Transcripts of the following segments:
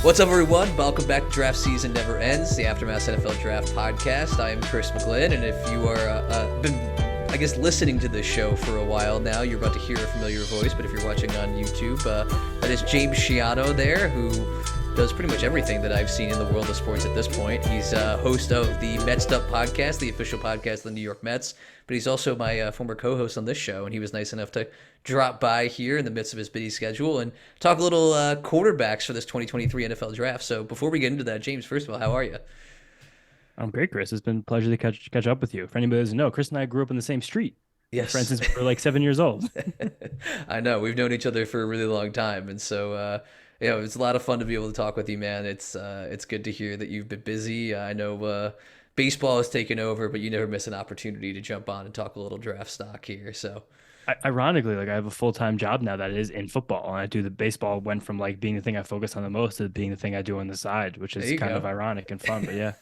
What's up, everyone? Welcome back to Draft Season Never Ends, the Aftermath NFL Draft podcast. I am Chris McGlynn, and if you are been, listening to this show for a while now, you're about to hear a familiar voice. But if you're watching on YouTube, that is James Schiano there, who does pretty much everything that I've seen in the world of sports at this point. He's host of the Metsed Up podcast, the official podcast of the New York Mets, but he's also my former co-host on this show, and he was nice enough to drop by here in the midst of his busy schedule and talk a little quarterbacks for this 2023 NFL draft. So before we get into that, James, first of all, how are you? I'm great, Chris. It's been a pleasure to catch up with you. For anybody who doesn't know, Chris and I grew up in the same street. Yes. Friends since we were like 7 years old. I know. We've known each other for a really long time. And so, it's a lot of fun to be able to talk with you, man. It's good to hear that you've been busy. I know baseball has taken over, but you never miss an opportunity to jump on and talk a little draft stock here. So, Ironically, like I have a full-time job now that is in football, and I do the baseball went from like being the thing I focus on the most to being the thing I do on the side, which is kind of ironic and fun. But yeah.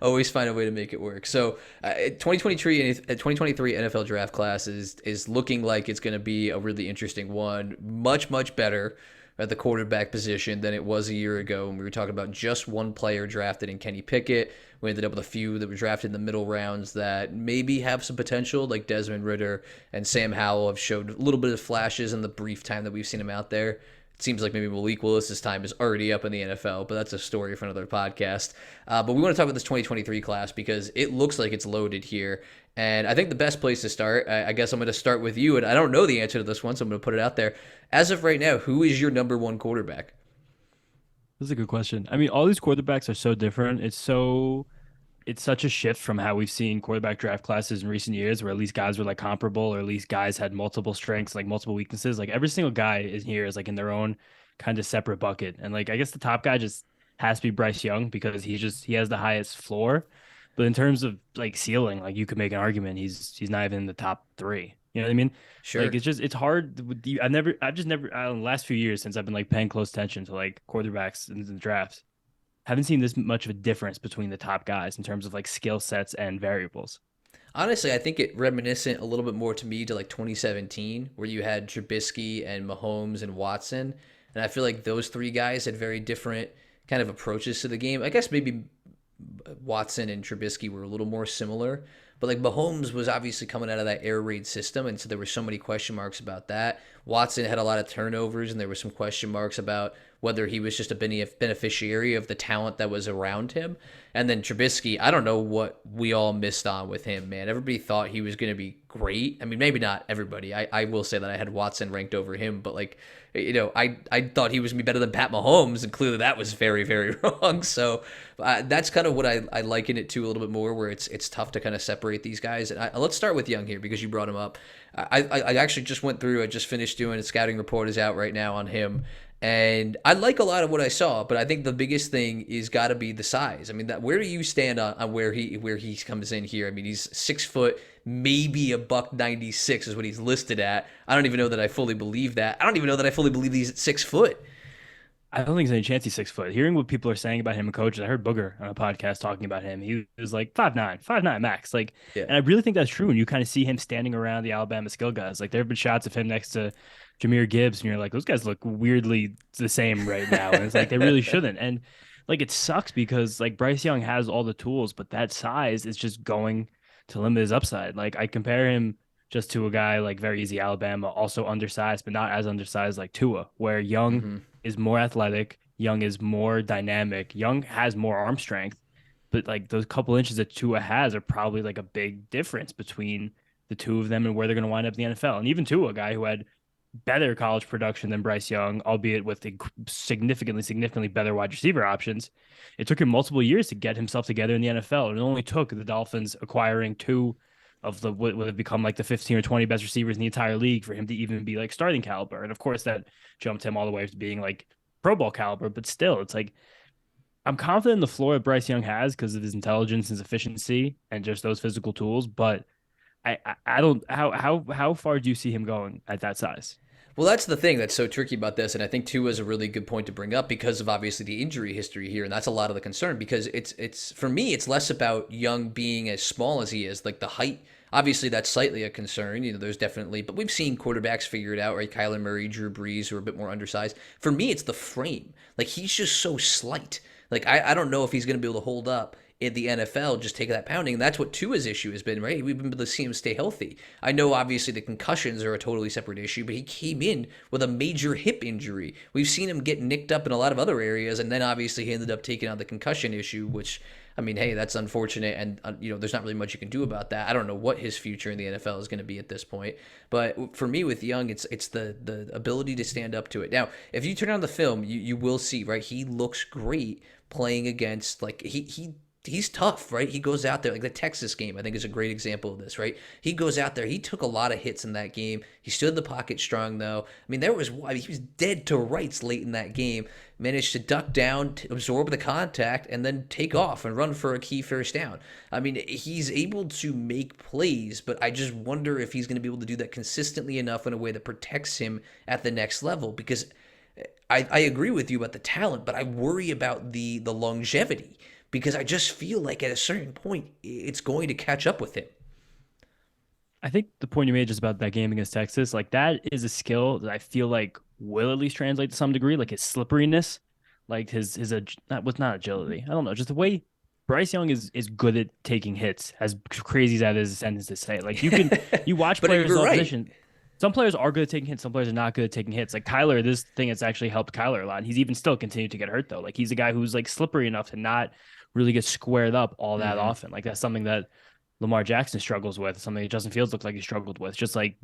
Always find a way to make it work. So 2023 NFL draft class is looking like it's going to be a really interesting one. Much better at the quarterback position than it was a year ago when we were talking about just one player drafted in Kenny Pickett. We ended up with a few that were drafted in the middle rounds that maybe have some potential, like Desmond Ridder and Sam Howell have showed a little bit of flashes in the brief time that we've seen him out there. It seems like maybe Malik Willis's time is already up in the NFL, but that's a story for another podcast. But we want to talk about this 2023 class because it looks like it's loaded here. And I think the best place to start, I guess I'm going to start with you, and I don't know the answer to this one, so I'm going to put it out there. As of right now, who is your number one quarterback? This is a good question. I mean, all these quarterbacks are so different. It's such a shift from how we've seen quarterback draft classes in recent years, where at least guys were like comparable, or at least guys had multiple strengths, like multiple weaknesses. Like every single guy in here is like in their own kind of separate bucket. And like I guess the top guy just has to be Bryce Young because he has the highest floor. But in terms of like ceiling, like you could make an argument he's not even in the top three. You know what I mean? Sure. Like it's hard with the I've just never in the last few years since I've been like paying close attention to like quarterbacks in the drafts, haven't seen this much of a difference between the top guys in terms of like skill sets and variables. Honestly, I think it reminiscent a little bit more to me to like 2017, where you had Trubisky and Mahomes and Watson. And I feel like those three guys had very different kind of approaches to the game. I guess maybe Watson and Trubisky were a little more similar, but like Mahomes was obviously coming out of that air raid system, and so there were so many question marks about that. Watson had a lot of turnovers, and there were some question marks about whether he was just a beneficiary of the talent that was around him. And then Trubisky, I don't know what we all missed on with him, man. Everybody thought he was going to be great. I mean, maybe not everybody. I will say that I had Watson ranked over him, but like, I thought he was going to be better than Pat Mahomes, and clearly that was very, very wrong. So that's kind of what I liken it to a little bit more, where it's tough to kind of separate these guys. And let's start with Young here because you brought him up. I actually just went through, I just finished doing a scouting report is out right now on him. And I like a lot of what I saw, but I think the biggest thing is got to be the size. I mean, where do you stand on where he comes in here? I mean, he's 6 foot, maybe a $196 is what he's listed at. I don't even know that I fully believe that. I don't even know that I fully believe he's at 6 foot. I don't think there's any chance he's 6 foot. Hearing what people are saying about him and coaches, I heard Booger on a podcast talking about him. He was like 5'9" max. Like, Yeah. And I really think that's true. And you kind of see him standing around the Alabama skill guys. Like there have been shots of him next to Jahmyr Gibbs, and you're like, those guys look weirdly the same right now. And it's like they really shouldn't. And like it sucks because like Bryce Young has all the tools, but that size is just going to limit his upside. Like I compare him just to a guy like very easy Alabama, also undersized, but not as undersized like Tua, where Young is more athletic, Young is more dynamic, Young has more arm strength, but like those couple inches that Tua has are probably like a big difference between the two of them and where they're going to wind up in the NFL. And even Tua, a guy who had better college production than Bryce Young, albeit with the significantly better wide receiver options. It took him multiple years to get himself together in the NFL. And it only took the Dolphins acquiring two of the what would have become like the 15 or 20 best receivers in the entire league for him to even be like starting caliber. And of course that jumped him all the way to being like Pro Bowl caliber, but still it's like I'm confident in the floor that Bryce Young has because of his intelligence, his efficiency, and just those physical tools. But I don't how far do you see him going at that size? Well, that's the thing that's so tricky about this, and I think Tua is a really good point to bring up because of obviously the injury history here, and that's a lot of the concern because it's for me it's less about Young being as small as he is, like the height. Obviously, that's slightly a concern. There's definitely, but we've seen quarterbacks figure it out, right? Kyler Murray, Drew Brees, who are a bit more undersized. For me, it's the frame. Like, he's just so slight. Like, I don't know if he's going to be able to hold up in the NFL, just take that pounding. And that's what Tua's issue has been, right? We've been able to see him stay healthy. I know, obviously, the concussions are a totally separate issue, but he came in with a major hip injury. We've seen him get nicked up in a lot of other areas, and then obviously he ended up taking on the concussion issue, which, I mean, hey, that's unfortunate, and there's not really much you can do about that. I don't know what his future in the NFL is going to be at this point, but for me with Young, it's the ability to stand up to it. Now, if you turn on the film, you will see, right? He looks great playing against, like, he's tough, right? He goes out there, like the Texas game, I think is a great example of this, right? He goes out there, he took a lot of hits in that game. He stood in the pocket strong, though. I mean, he was dead to rights late in that game, managed to duck down, to absorb the contact, and then take off and run for a key first down. I mean, he's able to make plays, but I just wonder if he's going to be able to do that consistently enough in a way that protects him at the next level, because I agree with you about the talent, but I worry about the longevity, because I just feel like at a certain point it's going to catch up with him. I think the point you made just about that game against Texas, like that is a skill that I feel like will at least translate to some degree, like his slipperiness, like his that was not agility. I don't know, just the way Bryce Young is good at taking hits, as crazy as that is a sentence to say. Like you watch But players in you're all right. position. Some players are good at taking hits, some players are not good at taking hits. Like Kyler, this thing has actually helped Kyler a lot. He's even still continued to get hurt though. Like he's a guy who's like slippery enough to not really get squared up all that Hmm. often. Like that's something that Lamar Jackson struggles with, something that Justin Fields looked like he struggled with. Just like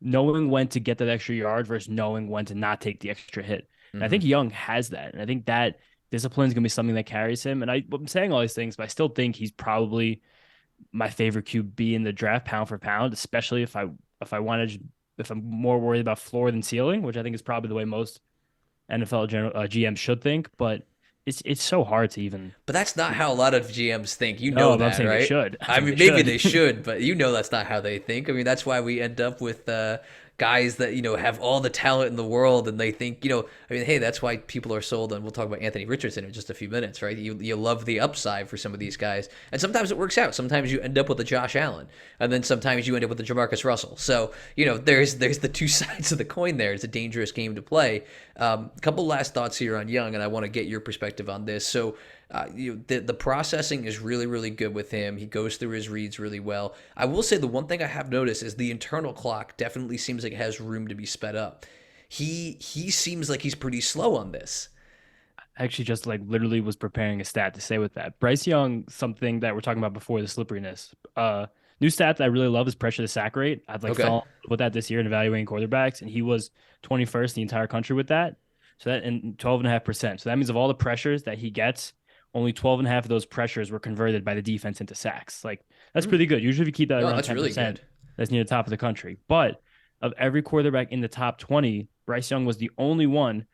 knowing when to get that extra yard versus knowing when to not take the extra hit. And I Hmm. think Young has that. And I think that discipline is going to be something that carries him. And I'm saying all these things, but I still think he's probably my favorite QB in the draft, pound for pound, especially if I wanted if I'm more worried about floor than ceiling, which I think is probably the way most NFL GMs should think. But it's so hard to even. But that's not how a lot of GMs think. You No, know I'm that, saying they right? should. I'm I saying mean, they maybe should. they should, but that's not how they think. I mean, that's why we end up with guys that have all the talent in the world, and they think I mean, hey, that's why people are sold. And we'll talk about Anthony Richardson in just a few minutes, right? You love the upside for some of these guys, and sometimes it works out. Sometimes you end up with a Josh Allen, and then sometimes you end up with a Jamarcus Russell. So there's the two sides of the coin. There, it's a dangerous game to play. A couple last thoughts here on Young, and I want to get your perspective on this. So the processing is really really good with him. He goes through his reads really well. I will say the one thing I have noticed is the internal clock definitely seems like it has room to be sped up. He seems like he's pretty slow on this. Actually just like literally was preparing a stat to say with that. Bryce Young, something that we're talking about before, the slipperiness. New stat that I really love is pressure to sack rate. I've like Okay. fell with that this year in evaluating quarterbacks, and he was 21st in the entire country with that. So that and 12.5%. So that means of all the pressures that he gets, only 12.5 of those pressures were converted by the defense into sacks. Like that's Hmm. pretty good. Usually if you keep that No, around that's really 10%, good. that's near the top of the country. But of every quarterback in the top 20, Bryce Young was the only one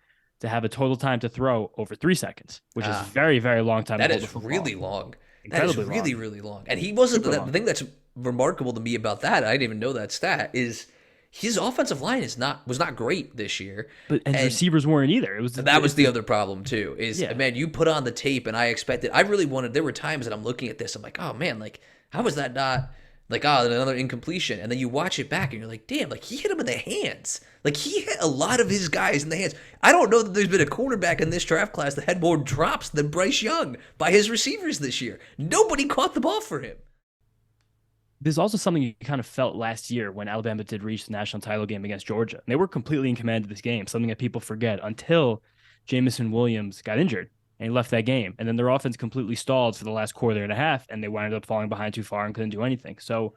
to have a total time to throw over 3 seconds, which is Ah, very, very long time to that hold the is football. really long. That is Incredibly really long, really long. And he wasn't super the long. thing that's remarkable to me about that. I didn't even know that stat is his offensive line is not was not great this year, But his and receivers weren't either. It was that was it's the the other problem too. Is yeah. man, you put on the tape, and I expected. I really wanted. There were times that I'm looking at this. I'm like, oh man, like how was that not like another incompletion? And then you watch it back, and you're like, damn, like he hit him in the hands. Like he hit a lot of his guys in the hands. I don't know that there's been a cornerback in this draft class that had more drops than Bryce Young by his receivers this year. Nobody caught the ball for him. There's also something you kind of felt last year when Alabama did reach the national title game against Georgia. And they were completely in command of this game, something that people forget until Jamison Williams got injured and he left that game. And then their offense completely stalled for the last quarter and a half, and they wound up falling behind too far and couldn't do anything. So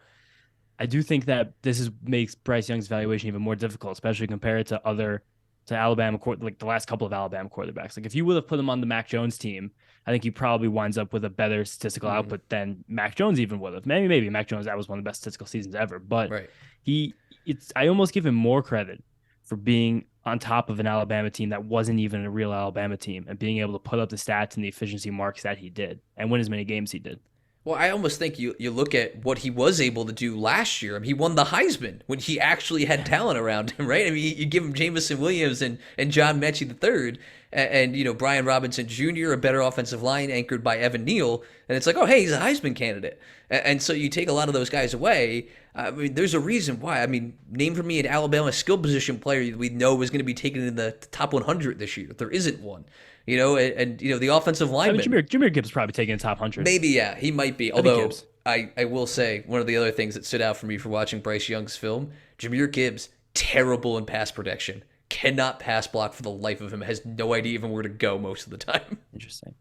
I do think that this is makes Bryce Young's valuation even more difficult, especially compared to other to Alabama like the last couple of Alabama quarterbacks. Like if you would have put him on the Mac Jones team, I think he probably winds up with a better statistical Mm-hmm. output than Mac Jones even would have. Maybe Mac Jones that was one of the best statistical seasons ever, but Right. he it's I almost give him more credit for being on top of an Alabama team that wasn't even a real Alabama team and being able to put up the stats and the efficiency marks that he did and win as many games he did. Well, I almost think you look at what he was able to do last year. I mean, he won the Heisman when he actually had talent around him, right? I mean, you give him Jameson Williams and John Mechie III, and Brian Robinson Jr., a better offensive line anchored by Evan Neal, and it's like, oh, hey, he's a Heisman candidate. And so you take a lot of those guys away. I mean, there's a reason why. I mean, name for me an Alabama skill position player we know is going to be taken in the top 100 this year. There isn't one. The offensive I mean, lineman. Jameer Gibbs probably taking the top 100. Maybe, yeah, he might be. I think Although Gibbs. I will say one of the other things that stood out for me for watching Bryce Young's film, Jameer Gibbs, terrible in pass protection. Cannot pass block for the life of him. Has no idea even where to go most of the time. Interesting.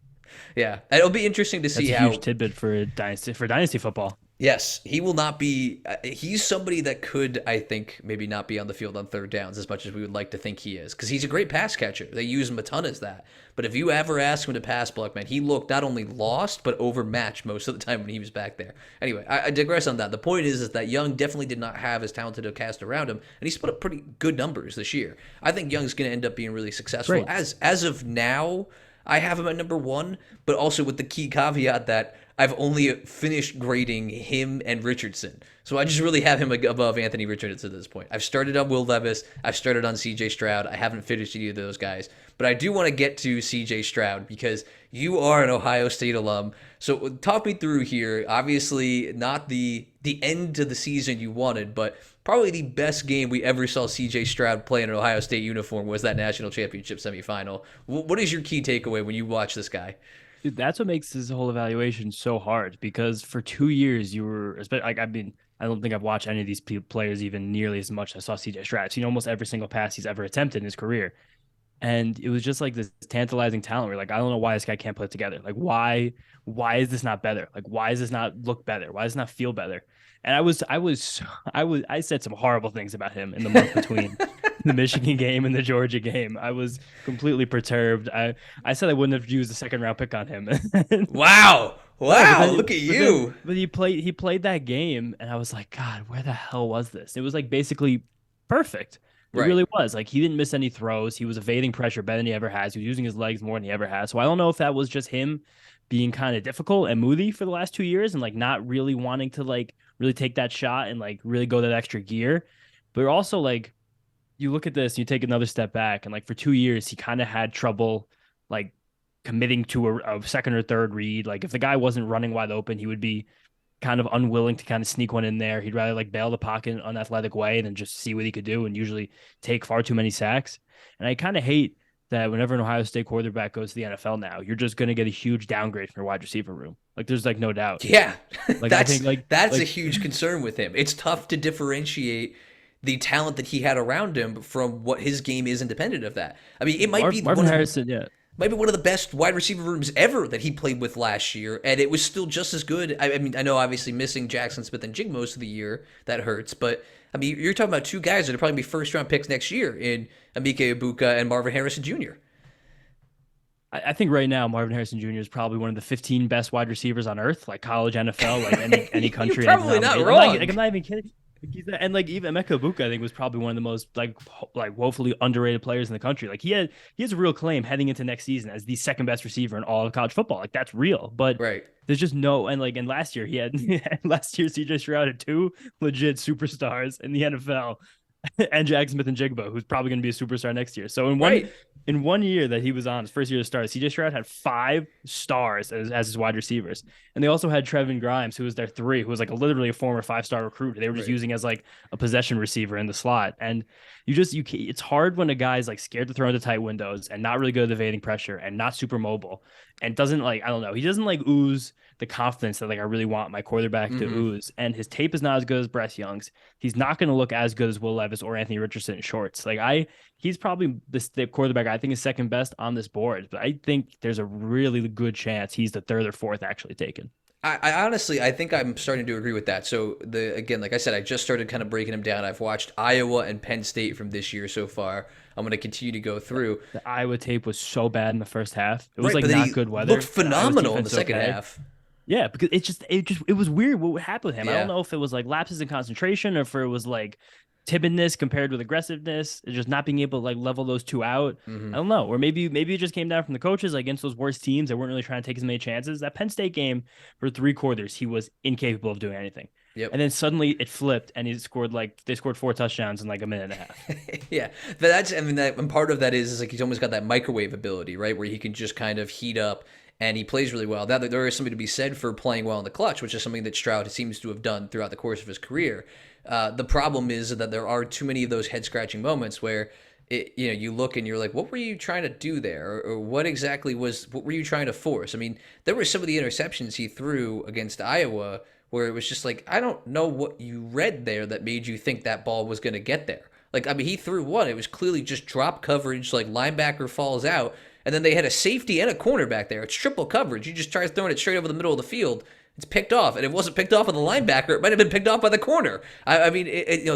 Yeah, it'll be interesting to see That's a how. huge tidbit for dynasty football. Yes, he will not be. He's somebody that could, I think, maybe not be on the field on third downs as much as we would like to think he is, because he's a great pass catcher. They use him a ton as that. But if you ever ask him to pass block, man, he looked not only lost but overmatched most of the time when he was back there. Anyway, I digress on that. The point is that Young definitely did not have as talented a cast around him, and he's put up pretty good numbers this year. I think Young's going to end up being really successful. Great. As of now, I have him at number one, but also with the key caveat that I've only finished grading him and Richardson. So I just really have him above Anthony Richardson at this point. I've started on Will Levis. I've started on CJ Stroud. I haven't finished any of those guys. But I do want to get to CJ Stroud because you are an Ohio State alum. So talk me through here. Obviously, not the end to the season you wanted, but probably the best game we ever saw CJ Stroud play in an Ohio State uniform was that national championship semifinal. What is your key takeaway when you watch this guy? Dude, that's what makes this whole evaluation so hard because for 2 years you were like I don't think I've watched any of these players even nearly as much as I saw CJ Stroud. I've seen almost every single pass he's ever attempted in his career. And it was just like this tantalizing talent where like I don't know why this guy can't put it together. Like why is this not better? Like why does this not look better? Why does it not feel better? And I said some horrible things about him in the month between the Michigan game and the Georgia game. I was completely perturbed. I said I wouldn't have used a second round pick on him. Wow. Wow, Then, look at you. But he played that game and I was like, God, where the hell was this? It was like basically perfect. It Right. really was. Like he didn't miss any throws. He was evading pressure better than he ever has. He was using his legs more than he ever has. So I don't know if that was just him being kind of difficult and moody for the last 2 years and like not really wanting to like really take that shot and like really go that extra gear. But also like you look at this and you take another step back and like for 2 years he kind of had trouble like committing to a second or third read. Like if the guy wasn't running wide open, he would be kind of unwilling to kind of sneak one in there. He'd rather like bail the pocket in an unathletic way than just see what he could do and usually take far too many sacks. And I kind of hate that whenever an Ohio State quarterback goes to the NFL now, you're just going to get a huge downgrade from your wide receiver room. Like there's like no doubt. Yeah. Like that's I think that's a huge concern with him. It's tough to differentiate the talent that he had around him from what his game is independent of that. I mean, it might be Marvin Harrison, yeah. might be one of the best wide receiver rooms ever that he played with last year, and it was still just as good. I mean, I know obviously missing Jackson Smith and Jig most of the year, that hurts, but I mean, you're talking about two guys that are probably be first-round picks next year in Emeka Ibuka and Marvin Harrison Jr. I think right now Marvin Harrison Jr. is probably one of the 15 best wide receivers on earth, like college, NFL, like any country. You're probably not wrong. I'm not even kidding. And like even Emeka Ibuka, I think was probably one of the most like woefully underrated players in the country. Like he has a real claim heading into next season as the second best receiver in all of college football. Like that's real. But Right. there's just no and last year last year CJ Stroud had two legit superstars in the NFL. And Jack Smith and Jigba, who's probably going to be a superstar next year. So in one year that he was on his first year to start, CJ Stroud had 5 stars as his wide receivers, and they also had Trevin Grimes, who was their 3, who was like literally a former 5-star recruit. They were just using as like a possession receiver in the slot, and it's hard when a guy's like scared to throw into tight windows and not really good at evading pressure and not super mobile and doesn't like I don't know he doesn't like ooze the confidence that like I really want my quarterback to ooze. And his tape is not as good as Bryce Young's. He's not going to look as good as Will Levis or Anthony Richardson in shorts. He's probably the quarterback I think is second best on this board, but I think there's a really good chance he's the third or fourth actually taken. I honestly, I think I'm starting to agree with that. So again, like I said, I just started kind of breaking them down. I've watched Iowa and Penn State from this year so far. I'm going to continue to go through. The Iowa tape was so bad in the first half. It was Right, like but not he good weather. looked phenomenal in the second half. Yeah, because it was weird what happened with him. I Yeah. don't know if it was like lapses in concentration or if it was like timidness compared with aggressiveness, just not being able to like level those two out. Hmm. I don't know. Or maybe it just came down from the coaches like, against those worst teams that weren't really trying to take as many chances. That Penn State game for 3 quarters, he was incapable of doing anything. Yep. And then suddenly it flipped and they scored 4 touchdowns in like a minute and a half. Yeah, but that's, I mean, that, and part of that is like he's almost got that microwave ability, right, where he can just kind of heat up, and he plays really well. Now there is something to be said for playing well in the clutch, which is something that Stroud seems to have done throughout the course of his career. The problem is that there are too many of those head scratching moments where you look and you're like, what were you trying to do there, or what were you trying to force? I mean, there were some of the interceptions he threw against Iowa where it was just like, I don't know what you read there that made you think that ball was going to get there. Like, I mean, he threw one. It was clearly just drop coverage, like linebacker falls out, and then they had a safety and a cornerback there. It's triple coverage. You just try throwing it straight over the middle of the field. It's picked off, and it wasn't picked off by the linebacker. It might have been picked off by the corner. I mean,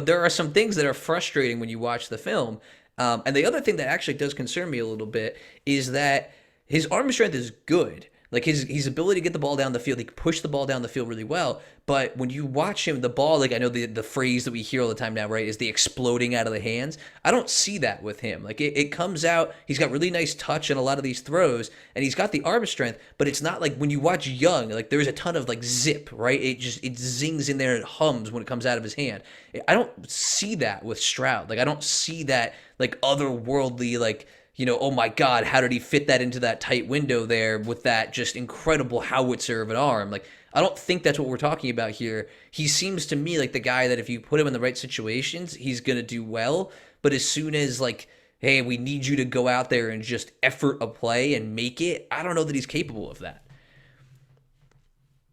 there are some things that are frustrating when you watch the film. And the other thing that actually does concern me a little bit is that his arm strength is good. Like his ability to get the ball down the field, he can push the ball down the field really well. But when you watch him, the ball, like I know the phrase that we hear all the time now, right, is the exploding out of the hands. I don't see that with him. Like it comes out, he's got really nice touch in a lot of these throws, and he's got the arm strength, but it's not like when you watch Young, like there's a ton of like zip, right? It zings in there and it hums when it comes out of his hand. I don't see that with Stroud. Like I don't see that like otherworldly, like, oh my God, how did he fit that into that tight window there with that just incredible howitzer of an arm? Like, I don't think that's what we're talking about here. He seems to me like the guy that if you put him in the right situations, he's going to do well. But as soon as, like, hey, we need you to go out there and just effort a play and make it, I don't know that he's capable of that.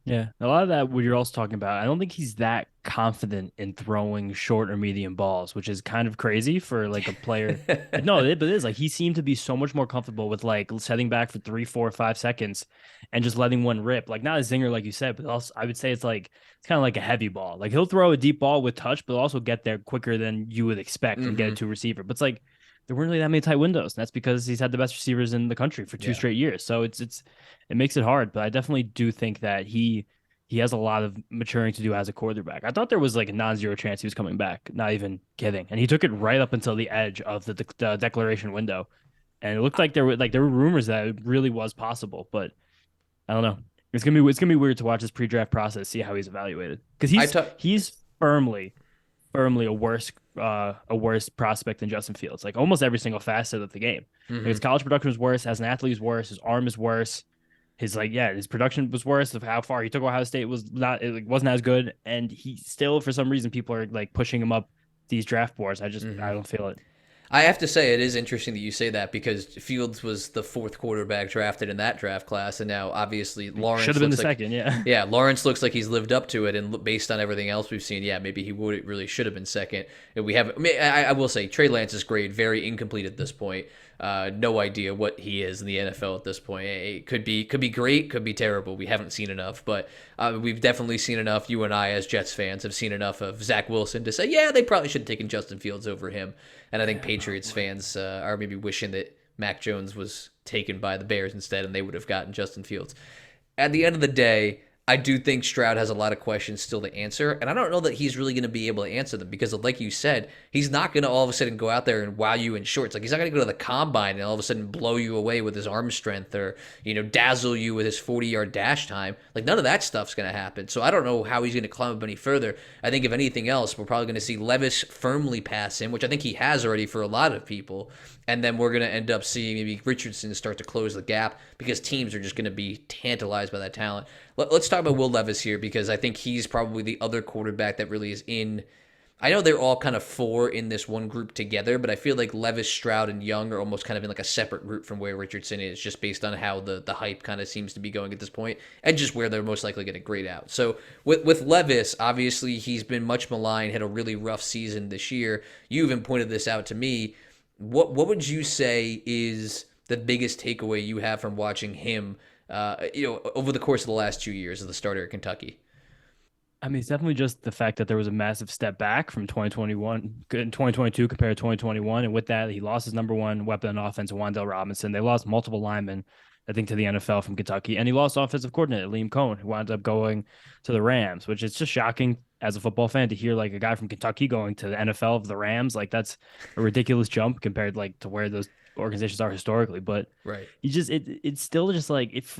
Yeah, a lot of that what you're also talking about. I don't think he's that confident in throwing short or medium balls, which is kind of crazy for like a player. No, but it is like he seemed to be so much more comfortable with like setting back for 3, 4, 5 seconds and just letting one rip. Like not a zinger, like you said, but also I would say it's kind of like a heavy ball. Like he'll throw a deep ball with touch, but also get there quicker than you would expect and get it Hmm. to a receiver. But it's like there weren't really that many tight windows. And that's because he's had the best receivers in the country for two Yeah. straight years. So it makes it hard. But I definitely do think that he has a lot of maturing to do as a quarterback. I thought there was like a non-zero chance he was coming back. Not even kidding. And he took it right up until the edge of the declaration window, and it looked like there were rumors that it really was possible. But I don't know. It's gonna be weird to watch this pre-draft process, see how he's evaluated because I he's talk. he's firmly a worse prospect than Justin Fields. Like almost every single facet of the game. Like his Hmm. college production was worse. As an athlete, is worse. His arm is worse. His production was worse. Of how far he took Ohio State was not, it wasn't as good, and he still, for some reason, people are like pushing him up these draft boards. I Hmm. don't feel it. I have to say, it is interesting that you say that because Fields was the fourth quarterback drafted in that draft class, and now obviously Should Lawrence have been the looks like, second, yeah. yeah, Lawrence looks like he's lived up to it, and based on everything else we've seen, yeah, maybe he would really should have been second. And we have, I mean, I will say Trey Lance's grade very incomplete at this point. No idea what he is in the NFL at this point. It could be great, could be terrible. We haven't seen enough, but we've definitely seen enough. You and I, as Jets fans, have seen enough of Zach Wilson to say, yeah, they probably should have taken Justin Fields over him. And I think Patriots fans are maybe wishing that Mac Jones was taken by the Bears instead, and they would have gotten Justin Fields. At the end of the day, I do think Stroud has a lot of questions still to answer, and I don't know that he's really going to be able to answer them because, like you said, he's not going to all of a sudden go out there and wow you in shorts. Like he's not going to go to the combine and all of a sudden blow you away with his arm strength or dazzle you with his 40-yard dash time. Like none of that stuff's going to happen. So I don't know how he's going to climb up any further. I think if anything else, we're probably going to see Levis firmly pass him, which I think he has already for a lot of people. And then we're going to end up seeing maybe Richardson start to close the gap because teams are just going to be tantalized by that talent. Let's talk about Will Levis here because I think he's probably the other quarterback that really is in. I know they're all kind of four in this one group together, but I feel like Levis, Stroud, and Young are almost kind of in like a separate group from where Richardson is, just based on how the hype kind of seems to be going at this point, and just where they're most likely going to grade out. So with Levis, obviously he's been much maligned, had a really rough season this year. You even pointed this out to me. What would you say is the biggest takeaway you have from watching him, over the course of the last 2 years as the starter at Kentucky? I mean, it's definitely just the fact that there was a massive step back from 2021 in 2022 compared to 2021. And with that, he lost his number one weapon on offense, Wan'Dale Robinson. They lost multiple linemen I think, to the NFL from Kentucky, and he lost offensive coordinator Liam Cohen, who wound up going to the Rams, which is just shocking as a football fan to hear like a guy from Kentucky going to the NFL of the Rams. Like that's a ridiculous jump compared like to where those organizations are historically. But Right. you just it's still just like if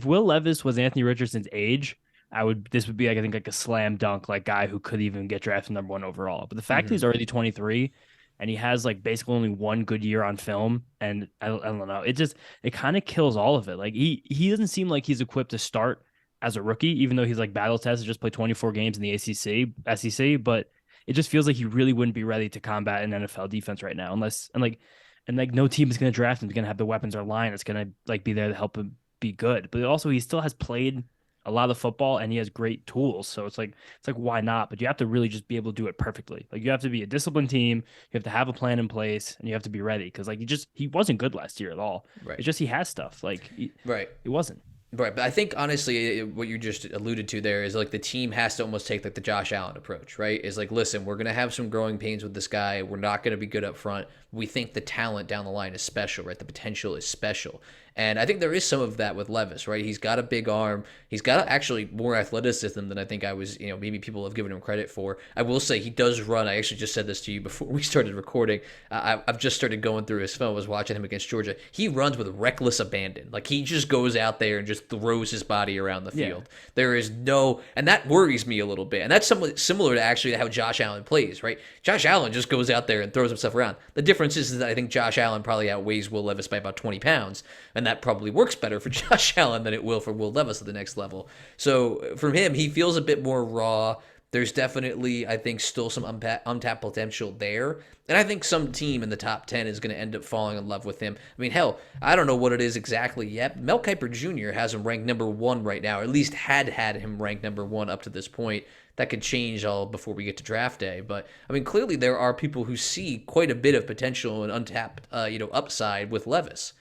Will Levis was Anthony Richardson's age, I would this would be like I think like a slam dunk like guy who could even get drafted number one overall. But the fact that Hmm. he's already 23 and he has like basically only one good year on film, and I don't know, it kind of kills all of it. Like he doesn't seem like he's equipped to start as a rookie, even though he's like battle tested, just played 24 games in the ACC, SEC, but it just feels like he really wouldn't be ready to combat an NFL defense right now, unless and like no team is going to draft him. He's going to have the weapons or line that's going to like be there to help him be good. But also he still has played a lot of football and he has great tools. So it's like why not? But you have to really just be able to do it perfectly. Like you have to be a disciplined team. You have to have a plan in place and you have to be ready because like he wasn't good last year at all. Right. It's just he has stuff like Right. he wasn't. Right, but I think honestly, what you just alluded to there is like the team has to almost take like the Josh Allen approach, right? Is like, listen, we're gonna have some growing pains with this guy. We're not gonna be good up front. We think the talent down the line is special, right? The potential is special, and I think there is some of that with Levis, right? He's got a big arm. He's got actually more athleticism than I think I was, maybe people have given him credit for. I will say he does run. I actually just said this to you before we started recording. I've just started going through his film. I was watching him against Georgia. He runs with reckless abandon. Like he just goes out there and just throws his body around the field. Yeah. There is no, and that worries me a little bit. And that's somewhat similar to actually how Josh Allen plays, right? Josh Allen just goes out there and throws himself around. The difference is that I think Josh Allen probably outweighs Will Levis by about 20 pounds, and that probably works better for Josh Allen than it will for Will Levis at the next level. So from him, he feels a bit more raw. There's definitely, I think, still some untapped potential there. And I think some team in the top 10 is going to end up falling in love with him. I mean, hell, I don't know what it is exactly yet. Mel Kiper Jr. has him ranked number one right now, or at least had him ranked number one up to this point. That could change all before we get to draft day. But, I mean, clearly there are people who see quite a bit of potential and untapped, upside with Levis.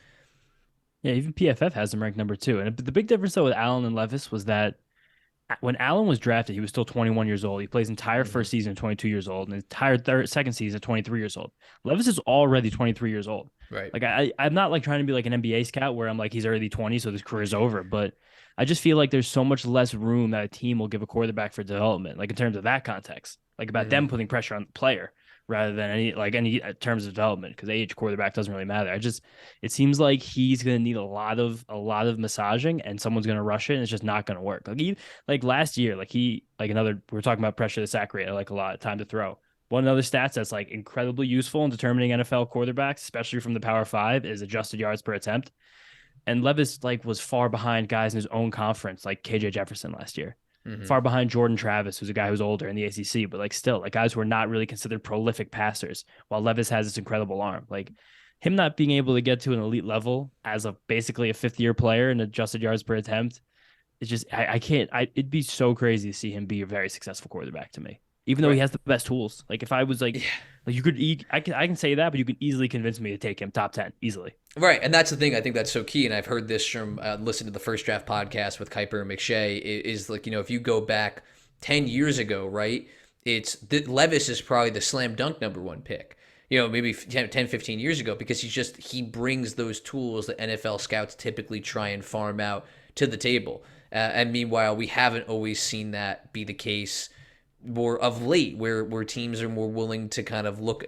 Yeah, even PFF has him ranked number two. And the big difference though with Allen and Levis was that when Allen was drafted, he was still 21 years old. He plays entire Mm-hmm. first season at 22 years old and entire second season at 23 years old. Levis is already 23 years old. Right. Like I'm not like trying to be like an NBA scout where I'm like he's already 20, so his career is over. But I just feel like there's so much less room that a team will give a quarterback for development, like in terms of that context, like about them Mm-hmm. putting pressure on the player rather than any terms of development because age quarterback doesn't really matter. It seems like he's gonna need a lot of massaging and someone's gonna rush it and it's just not gonna work. Like last year, we were talking about pressure to sack rate, like a lot of time to throw. One other stats that's like incredibly useful in determining NFL quarterbacks, especially from the Power Five, is adjusted yards per attempt. And Levis like was far behind guys in his own conference, like KJ Jefferson last year. Mm-hmm. Far behind Jordan Travis, who's a guy who's older in the ACC, but like still, like guys who are not really considered prolific passers, while Levis has this incredible arm. Like him not being able to get to an elite level as a basically a fifth year player and adjusted yards per attempt, it's just I can't. It'd be so crazy to see him be a very successful quarterback to me, even though he Right. has the best tools. Like if I was Yeah. like you could, I can say that, but you can easily convince me to take him top 10 easily. Right, and that's the thing. I think that's so key, and I've heard this from listening to the First Draft podcast with Kuiper and McShay. Is like if you go back 10 years ago, right? Levis is probably the slam dunk number one pick. Maybe 10, 15 years ago because he brings those tools that NFL scouts typically try and farm out to the table. And meanwhile, we haven't always seen that be the case more of late, where teams are more willing to kind of look,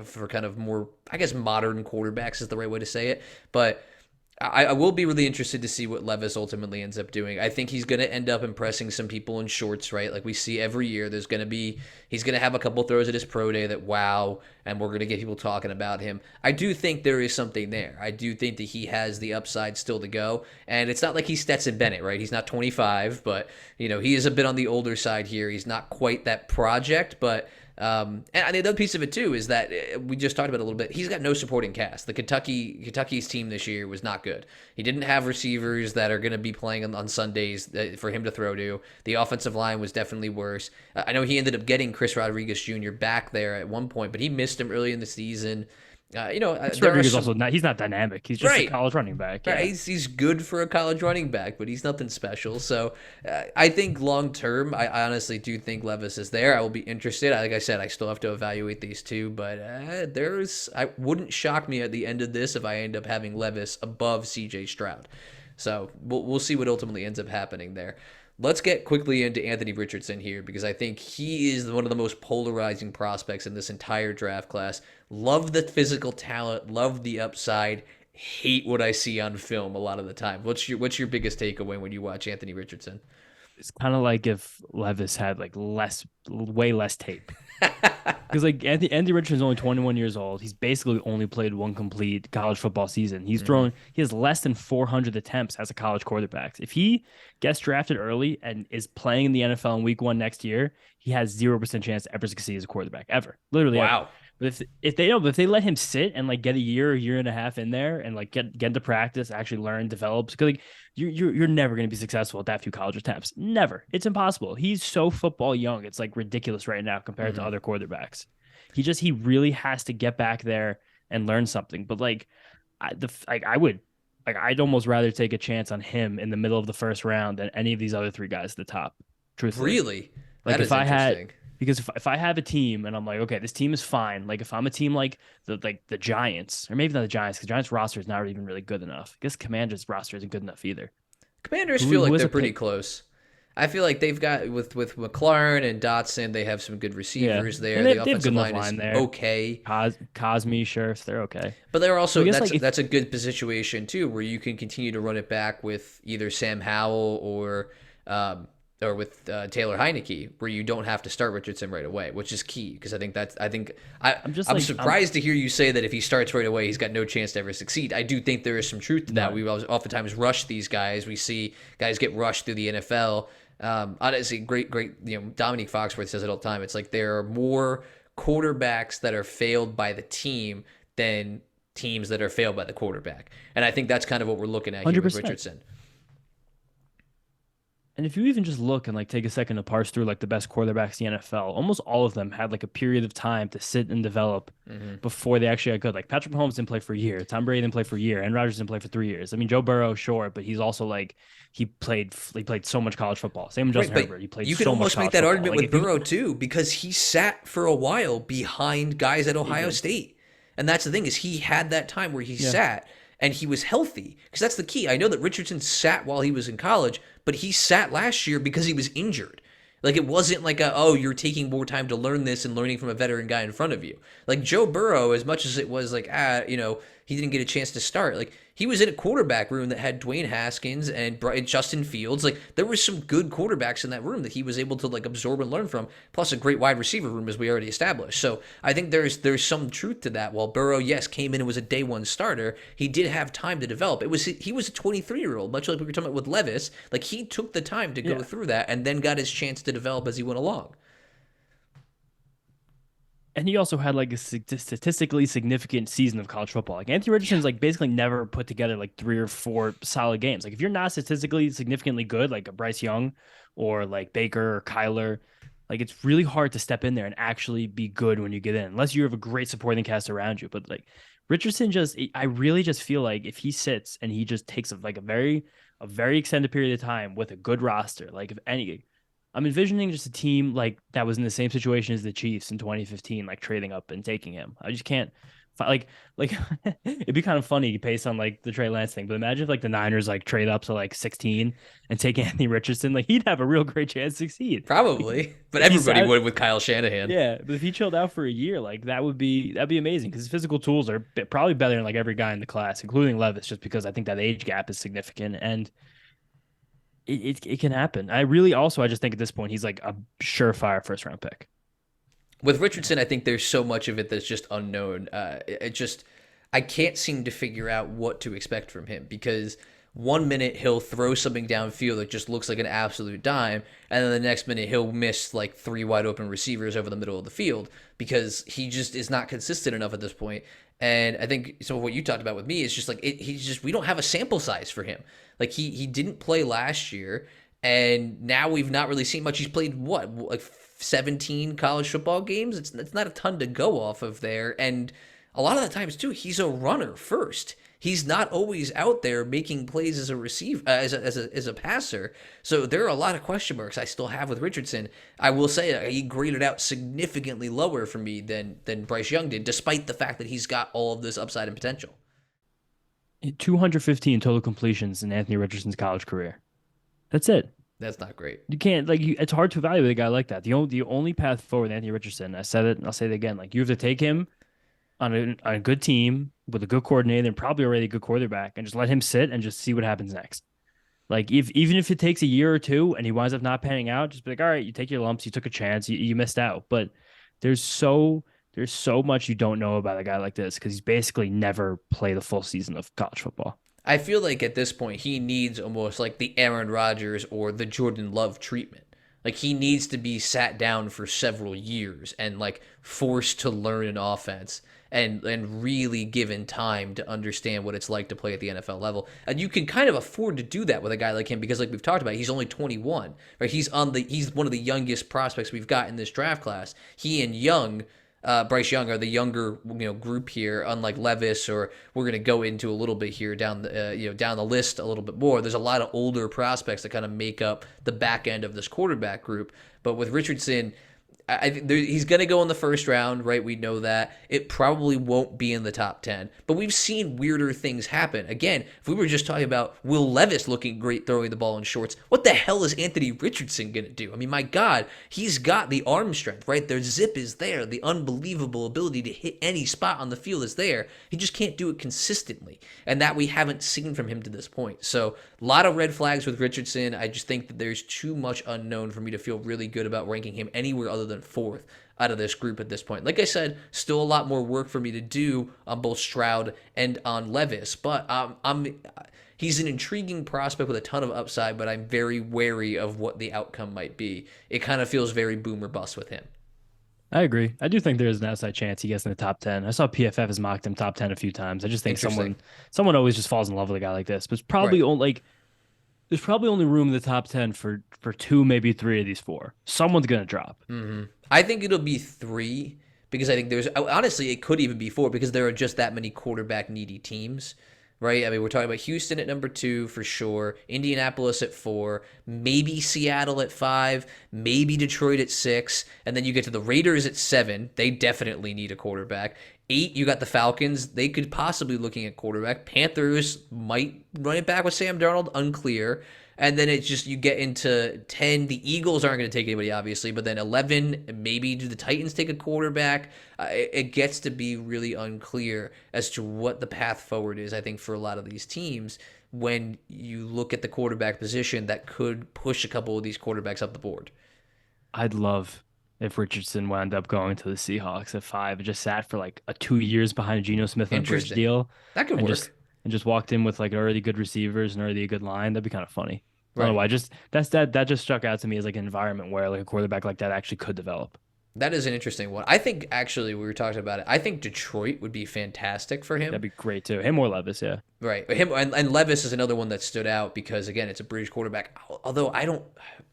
for kind of more, I guess, modern quarterbacks is the right way to say it. But I will be really interested to see what Levis ultimately ends up doing. I think he's going to end up impressing some people in shorts, right? Like we see every year, he's going to have a couple throws at his pro day that wow, and we're going to get people talking about him. I do think there is something there. I do think that he has the upside still to go, and it's not like he's Stetson Bennett, right? He's not 25, but he is a bit on the older side here. He's not quite that project, but. And the other piece of it too is that we just talked about it a little bit. He's got no supporting cast. The Kentucky's team this year was not good. He didn't have receivers that are going to be playing on Sundays for him to throw to. The offensive line was definitely worse. I know he ended up getting Chris Rodriguez Jr. back there at one point, but he missed him early in the season. There are Rodriguez some also not. He's not dynamic. He's just a right. college running back. Right, Yeah. he's good for a college running back, but he's nothing special. So I think long term, I honestly do think Levis is there. I will be interested. Like I said, I still have to evaluate these two, but I wouldn't shock me at the end of this if I end up having Levis above C.J. Stroud. So we'll see what ultimately ends up happening there. Let's get quickly into Anthony Richardson here because I think he is one of the most polarizing prospects in this entire draft class. Love the physical talent, love the upside, hate what I see on film a lot of the time. What's your biggest takeaway when you watch Anthony Richardson? It's kind of like if Levis had like way less tape. Because like Andy Richardson's only 21 years old. He's basically only played one complete college football season. Mm-hmm. He has less than 400 attempts as a college quarterback. If he gets drafted early and is playing in the NFL in week 1 next year, he has 0% chance to ever succeed as a quarterback ever, literally ever. Wow. But if they let him sit and like get a year and a half in there and like get into practice, actually learn, develop, because like you're never going to be successful at that few college attempts. Never. It's impossible. He's so football young. It's like ridiculous right now compared to Mm-hmm. other quarterbacks. He really has to get back there and learn something. But like I'd almost rather take a chance on him in the middle of the first round than any of these other three guys at the top. Truthfully, Really? like That if is I had interesting. because if I have a team and I'm like, okay, this team is fine. Like if I'm a team like the Giants, or maybe not the Giants, because Giants roster is not even really good enough. I guess Commanders roster isn't good enough either. Commanders feel Who like has they're a pretty pick? close. I feel like they've got with McLaurin and Dotson, they have some good Yeah, receivers there. and The they have good offensive enough line is line there. okay. Cosme, Sheriff, they're okay. But they're So I also guess like if that's a good situation too, where you can continue to run it back with either Sam Howell um, or with Taylor Heineke, where you don't have to start Richardson right away, which is key because I'm just I'm like I'm surprised to hear you say that if he starts right away, he's got no chance to ever succeed. I do think there is some truth to that. none. We oftentimes rush these guys. We see guys get rushed through the NFL. Honestly, great. Dominique Foxworth says it all the time. It's like there are more quarterbacks that are failed by the team than teams that are failed by the quarterback. And I think that's kind of what we're looking at here with 100%. Richardson. And if you even just look and like take a second to parse through like the best quarterbacks in the NFL, almost all of them had like a period of time to sit and develop Mm-hmm. before they actually got good. Like Patrick Mahomes didn't play for a year, Tom Brady didn't play for a year, and Rodgers didn't play for 3 years. I mean, Joe Burrow, sure, but he's also like he played so much college football. Same with Right, Justin but Herbert, he played you could so much almost make college that football. argument Like with if you Burrow too, because he sat for a while behind guys at he Ohio did, State. And that's the thing is he had that time where he yeah, sat and he was healthy. Because that's the key. I know that Richardson sat while he was in college, but he sat last year because he was injured. Like it wasn't like you're taking more time to learn this and learning from a veteran guy in front of you. Like Joe Burrow, as much as it was like he didn't get a chance to start. Like he was in a quarterback room that had Dwayne Haskins and Justin Fields. Like there was some good quarterbacks in that room that he was able to like absorb and learn from. Plus a great wide receiver room as we already established. So I think there's some truth to that. While Burrow, yes, came in and was a day one starter, he did have time to develop. He was a 23-year-old, much like we were talking about with Levis. Like he took the time to go yeah. through that and then got his chance to develop as he went along. And he also had like a statistically significant season of college football. Like Anthony Yeah. Richardson's like basically never put together like 3 or 4 solid games. Like if you're not statistically significantly good, like a Bryce Young or like Baker or Kyler, like it's really hard to step in there and actually be good when you get in, unless you have a great supporting cast around you. But like Richardson I really just feel like if he sits and he just takes a very extended period of time with a good roster, like if any I'm envisioning just a team like that was in the same situation as the Chiefs in 2015, like trading up and taking him. I just can't like it'd be kind of funny based on like the Trey Lance thing. But imagine if like the Niners like trade up to like 16 and take Anthony Richardson, like he'd have a real great chance to succeed. Probably, but If he everybody sat, would with Kyle Shanahan. yeah, but if he chilled out for a year, like that'd be amazing because his physical tools are probably better than like every guy in the class, including Levis, just because I think that age gap is significant and it can happen. I just think at this point he's like a surefire first round pick. With Richardson, I think there's so much of it that's just unknown. I can't seem to figure out what to expect from him because 1 minute he'll throw something downfield that just looks like an absolute dime, and then the next minute he'll miss like three wide open receivers over the middle of the field because he just is not consistent enough at this point. And I think some of what you talked about with me is just like he's just we don't have a sample size for him. Like he didn't play last year, and now we've not really seen much. He's played what like 17 college football games. It's not a ton to go off of there, and a lot of the times too, he's a runner first. He's not always out there making plays as a receiver, as a passer. So there are a lot of question marks I still have with Richardson. I will say he graded out significantly lower for me than Bryce Young did, despite the fact that he's got all of this upside and potential. 215 total completions in Anthony Richardson's college career. That's it. That's not great. You can't it's hard to evaluate a guy like that. The only path forward with Anthony Richardson, I said it and I'll say it again, like you have to take him on a good team with a good coordinator and probably already a good quarterback and just let him sit and just see what happens next. Like even if it takes a year or two and he winds up not panning out, just be like, all right, you take your lumps, you took a chance, you missed out. But there's so there's so much you don't know about a guy like this because he's basically never played a full season of college football. I feel like at this point he needs almost like the Aaron Rodgers or the Jordan Love treatment. Like he needs to be sat down for several years and like forced to learn an offense and really given time to understand what it's like to play at the NFL level. And you can kind of afford to do that with a guy like him because like we've talked about, he's only 21, right? He's one of the youngest prospects we've got in this draft class. He and Bryce Young are the younger group here, unlike Levis, or we're going to go into a little bit here down the list a little bit more. There's a lot of older prospects that kind of make up the back end of this quarterback group. But with Richardson, I think he's going to go in the first round, right? We know that. It probably won't be in the top 10. But we've seen weirder things happen. Again, if we were just talking about Will Levis looking great throwing the ball in shorts, what the hell is Anthony Richardson going to do? I mean, my God, he's got the arm strength, right? Their zip is there. The unbelievable ability to hit any spot on the field is there. He just can't do it consistently. And that we haven't seen from him to this point. So a lot of red flags with Richardson. I just think that there's too much unknown for me to feel really good about ranking him anywhere other than fourth out of this group at this point. Like I said, still a lot more work for me to do on both Stroud and on Levis, but he's an intriguing prospect with a ton of upside, but I'm very wary of what the outcome might be. It kind of feels very boom or bust with him. I agree. I do think there is an outside chance he gets in the top 10. I saw PFF has mocked him top 10 a few times. I just think someone always just falls in love with a guy like this. But it's probably Right. only like there's probably only room in the top 10 for two, maybe three of these four. Someone's gonna drop. I think it'll be three because I think honestly, it could even be four because there are just that many quarterback needy teams, right? I mean, we're talking about Houston at number 2 for sure, Indianapolis at 4, maybe Seattle at 5, maybe Detroit at 6, and then you get to the Raiders at 7. They definitely need a quarterback. 8, you got the Falcons. They could possibly looking at quarterback. Panthers might run it back with Sam Darnold, unclear. And then it's just you get into 10. The Eagles aren't going to take anybody, obviously, but then 11, maybe do the Titans take a quarterback? It gets to be really unclear as to what the path forward is, I think, for a lot of these teams when you look at the quarterback position that could push a couple of these quarterbacks up the board. I'd love if Richardson wound up going to the Seahawks at 5 and just sat for like 2 years behind Geno Smith on a bridge Interesting. deal. That could and work. just walked in with like already good receivers and already a good line. That'd be kind of funny. I don't know Right. why. That just struck out to me as like an environment where like a quarterback like that actually could develop. That is an interesting one. I think actually we were talking about it. I think Detroit would be fantastic for him. That'd be great too. Him or Levis, yeah. Right. Him and Levis is another one that stood out because again, it's a British quarterback. Although I don't.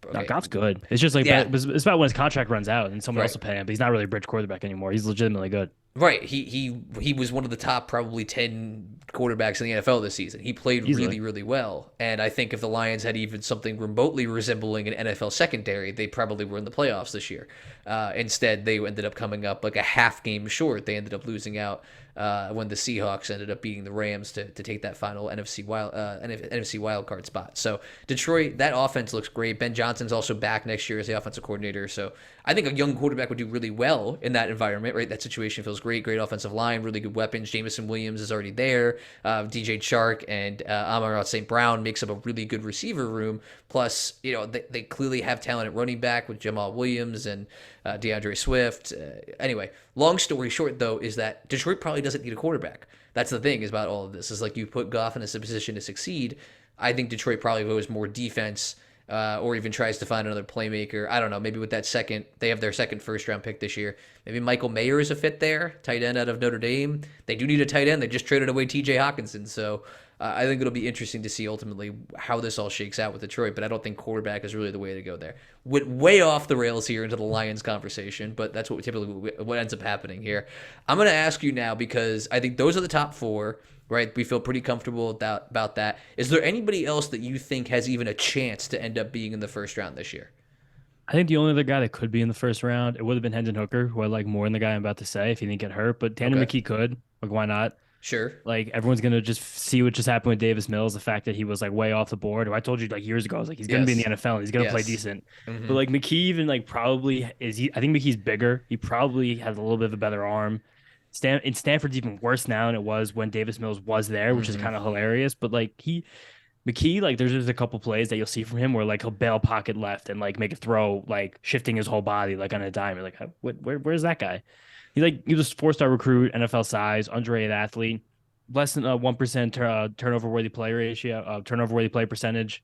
No, Okay. Goff's good. It's just like Yeah. it's about when his contract runs out and someone Right. else will pay him. But he's not really a bridge quarterback anymore. He's legitimately good. Right. He was one of the top probably 10 quarterbacks in the NFL this season. He played Easily. really, really well. And I think if the Lions had even something remotely resembling an NFL secondary, they probably were in the playoffs this year. Instead, they ended up coming up like a half game short. They ended up losing out when the Seahawks ended up beating the Rams to take that final NFC wildcard spot. So Detroit, that offense looks great. Ben Johnson's also back next year as the offensive coordinator. So I think a young quarterback would do really well in that environment, right? That situation feels great. Great offensive line, really good weapons. Jamison Williams is already there. DJ Chark and Amon-Ra St. Brown makes up a really good receiver room. Plus, they clearly have talent at running back with Jamal Williams and DeAndre Swift. Anyway, long story short, though, is that Detroit probably doesn't need a quarterback. That's the thing is about all of this. Is like you put Goff in a position to succeed. I think Detroit probably goes more defense or even tries to find another playmaker. I don't know. Maybe with that they have their second first-round pick this year. Maybe Michael Mayer is a fit there, tight end out of Notre Dame. They do need a tight end. They just traded away T.J. Hawkinson. So I think it'll be interesting to see ultimately how this all shakes out with Detroit, but I don't think quarterback is really the way to go there. Went way off the rails here into the Lions conversation, but that's what typically what ends up happening here. I'm going to ask you now because I think those are the top four, right? We feel pretty comfortable about that. Is there anybody else that you think has even a chance to end up being in the first round this year? I think the only other guy that could be in the first round, it would have been Hendon Hooker, who I like more than the guy I'm about to say if he didn't get hurt. But Tanner Okay, McKee could. Like, why not? sure. Like everyone's gonna just see what just happened with Davis Mills, the fact that he was like way off the board. Who I told you like years ago, I was like he's gonna be in the Yes, NFL and he's gonna play yes. decent. But Hmm. like McKee even like probably is he I think McKee's bigger. He probably has a little bit of a better arm. Stanford's even worse now than it was when Davis Mills was there, which is Hmm. kind of hilarious. But like McKee, like there's just a couple plays that you'll see from him where like he'll bail pocket left and like make a throw, like shifting his whole body like on a dime. You're like, where's that guy? He was a 4-star recruit, NFL size, underrated athlete, less than a 1% turnover worthy play ratio, turnover worthy play percentage.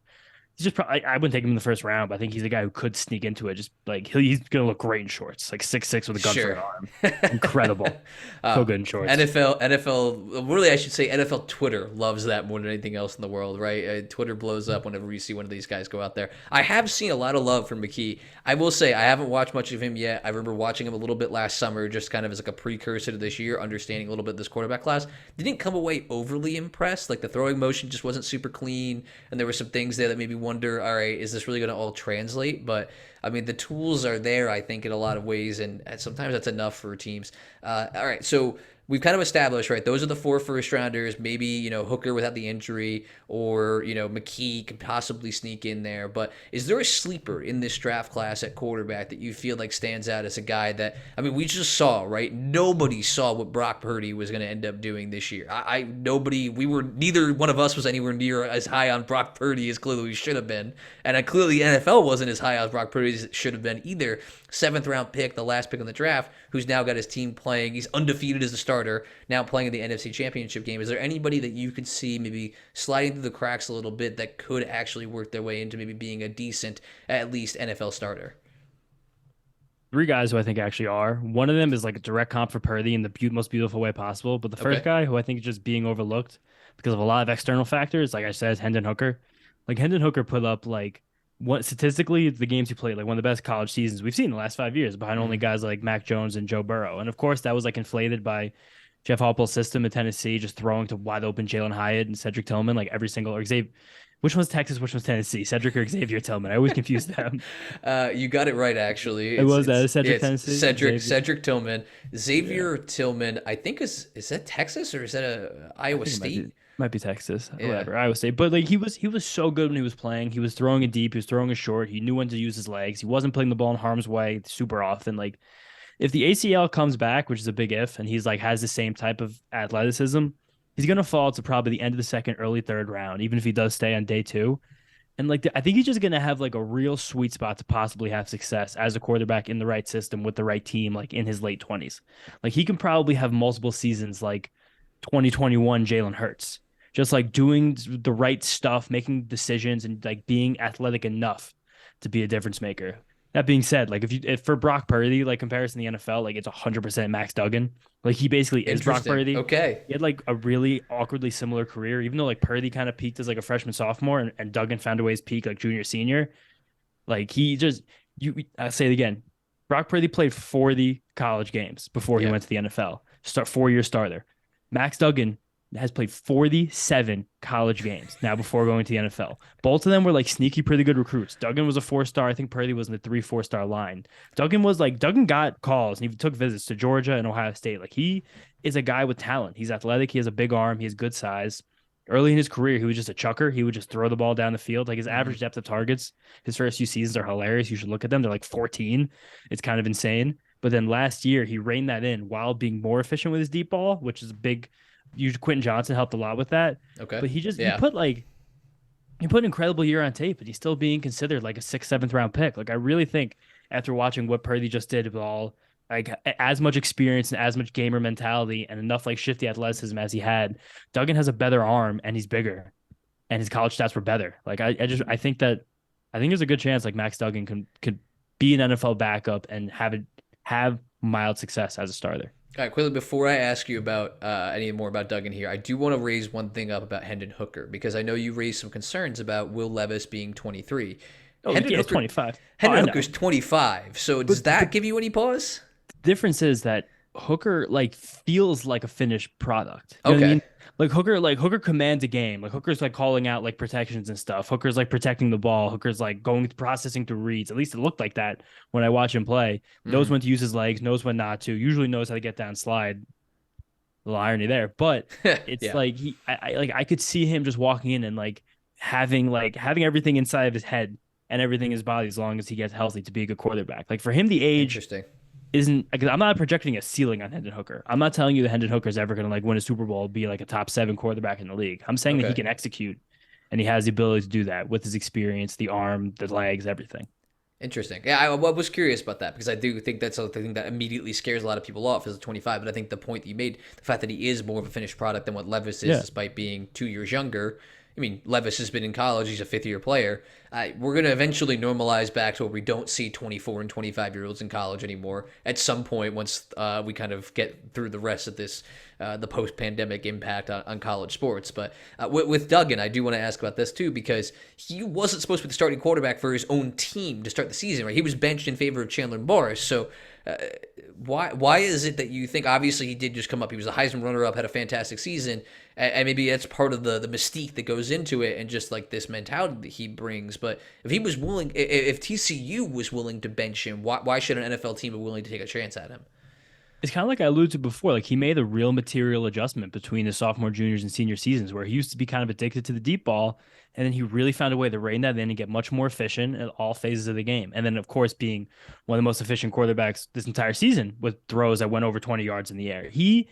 He's just probably, I wouldn't take him in the first round, but I think he's a guy who could sneak into it. Just like he's gonna look great in shorts, like 6'6" with a gun for an Sure. arm, incredible, so uh, good in shorts. NFL, really, I should say NFL Twitter loves that more than anything else in the world, right? Twitter blows up whenever you see one of these guys go out there. I have seen a lot of love for McKee. I will say I haven't watched much of him yet. I remember watching him a little bit last summer, just kind of as like a precursor to this year, understanding a little bit of this quarterback class. Didn't come away overly impressed. Like the throwing motion just wasn't super clean, and there were some things there that made me wonder, all right, is this really going to all translate? But I mean, the tools are there, I think, in a lot of ways, and sometimes that's enough for teams. All right, so we've kind of established, right? Those are the four first rounders. Maybe Hooker without the injury, or McKee could possibly sneak in there. But is there a sleeper in this draft class at quarterback that you feel like stands out as a guy that I mean, we just saw, right? Nobody saw what Brock Purdy was going to end up doing this year. Nobody, we were neither one of us was anywhere near as high on Brock Purdy as clearly we should have been, and clearly NFL wasn't as high as Brock Purdy as it should have been either. Seventh round pick, the last pick in the draft, who's now got his team playing. He's undefeated as a starter, now playing in the NFC Championship game. Is there anybody that you could see maybe sliding through the cracks a little bit that could actually work their way into maybe being a decent, at least NFL starter? Three guys who I think actually are. One of them is like a direct comp for Purdy in the most beautiful way possible. But the first Okay. guy who I think is just being overlooked because of a lot of external factors, like I said, is Hendon Hooker. Like Hendon Hooker put up like what statistically the games he played, like one of the best college seasons we've seen in the last 5 years, behind only Mm-hmm. guys like Mac Jones and Joe Burrow. And of course, that was like inflated by Jeff Heupel's system in Tennessee, just throwing to wide open Jalen Hyatt and Cedric Tillman, like every single or Xavier. Which one's Texas? Which one's Tennessee? Cedric or Xavier Tillman? I always confuse them. You got it right. Actually, It was that yeah, Cedric it's Tennessee, Cedric Xavier. Cedric Tillman, Yeah. Xavier Tillman. I think is that Texas or is that I Iowa think it State? might be Texas, Yeah, whatever. I would say, but like he was so good when he was playing. He was throwing it deep. He was throwing it short. He knew when to use his legs. He wasn't putting the ball in harm's way super often. Like if the ACL comes back, which is a big if, and he's like has the same type of athleticism, he's gonna fall to probably the end of the second, early third round, even if he does stay on day two. And like I think he's just gonna have like a real sweet spot to possibly have success as a quarterback in the right system with the right team, like in his late 20s. Like he can probably have multiple seasons like 2021 Jalen Hurts, just like doing the right stuff, making decisions, and like being athletic enough to be a difference maker. That being said, like if for Brock Purdy, like comparison to the NFL, like it's 100% Max Duggan. Like he basically is Brock interesting. Purdy. Okay, He had like a really awkwardly similar career, even though like Purdy kind of peaked as like a freshman sophomore and Duggan found a way to peak like junior senior. Like he just I say it again. Brock Purdy played 40 college games before he yeah, went to the NFL. 4 year starter. Max Duggan has played 47 college games now before going to the NFL. Both of them were like sneaky, pretty good recruits. Duggan was a 4-star. I think Purdy was in the 3, 4-star line. Duggan got calls and he took visits to Georgia and Ohio State. Like he is a guy with talent. He's athletic. He has a big arm. He has good size. Early in his career, he was just a chucker. He would just throw the ball down the field. Like his hmm average depth of targets, his first few seasons are hilarious. You should look at them. They're like 14. It's kind of insane. But then last year, he reined that in while being more efficient with his deep ball, which is a big. Quentin Johnson helped a lot with that. okay, But yeah. he put an incredible year on tape, but he's still being considered like a sixth, seventh round pick. Like I really think after watching what Purdy just did with all like as much experience and as much gamer mentality and enough like shifty athleticism as he had, Duggan has a better arm and he's bigger and his college stats were better. Like I think there's a good chance like Max Duggan could be an NFL backup and have mild success as a starter. All right, quickly before I ask you about any more about Duggan here, I do want to raise one thing up about Hendon Hooker because I know you raised some concerns about Will Levis being 23. Oh, Hendon yeah, he's Hooker, 25. Oh, Hendon I Hooker's know. 25. So does But that give you any pause? difference is that Hooker like feels like a finished product. You know what I Okay. mean? Like Hooker commands a game. Like Hooker's like calling out like protections and stuff. Hooker's like protecting the ball. Hooker's like going processing through reads. At least it looked like that when I watch him play. Knows Hmm. when to use his legs, knows when not to, usually knows how to get down slide. A little irony there. But it's Yeah. like I could see him just walking in and like having everything inside of his head and everything in his body as long as he gets healthy to be a good quarterback. Like for him, the age Interesting. isn't like I'm not projecting a ceiling on Hendon Hooker. I'm not telling you that Hendon Hooker is ever going to like win a Super Bowl, be like a top 7 quarterback in the league. I'm saying that he Okay. can execute and he has the ability to do that with his experience, the arm, the legs, everything. Interesting. Yeah, I was curious about that because I do think that's a thing that immediately scares a lot of people off as a 25. But I think the point that you made, the fact that he is more of a finished product than what Levis is, Yeah. despite being 2 years younger. I mean, Levis has been in college; he's a fifth-year player. We're going to eventually normalize back to where we don't see 24 and 25-year-olds in college anymore. At some point, once we kind of get through the rest of this, the post-pandemic impact on college sports. But with Duggan, I do want to ask about this too because he wasn't supposed to be the starting quarterback for his own team to start the season. Right? He was benched in favor of Chandler Morris. So uh, why is it that you think obviously he did just come up? He was a Heisman runner-up, had a fantastic season, and maybe that's part of the mystique that goes into it, and just like this mentality that he brings. But if he was willing, if TCU was willing to bench him, why should an NFL team be willing to take a chance at him? It's kind of like I alluded to before. Like he made a real material adjustment between the sophomore, juniors, and senior seasons, where he used to be kind of addicted to the deep ball, and then he really found a way to rein that in and get much more efficient at all phases of the game. And then, of course, being one of the most efficient quarterbacks this entire season with throws that went over 20 yards in the air. He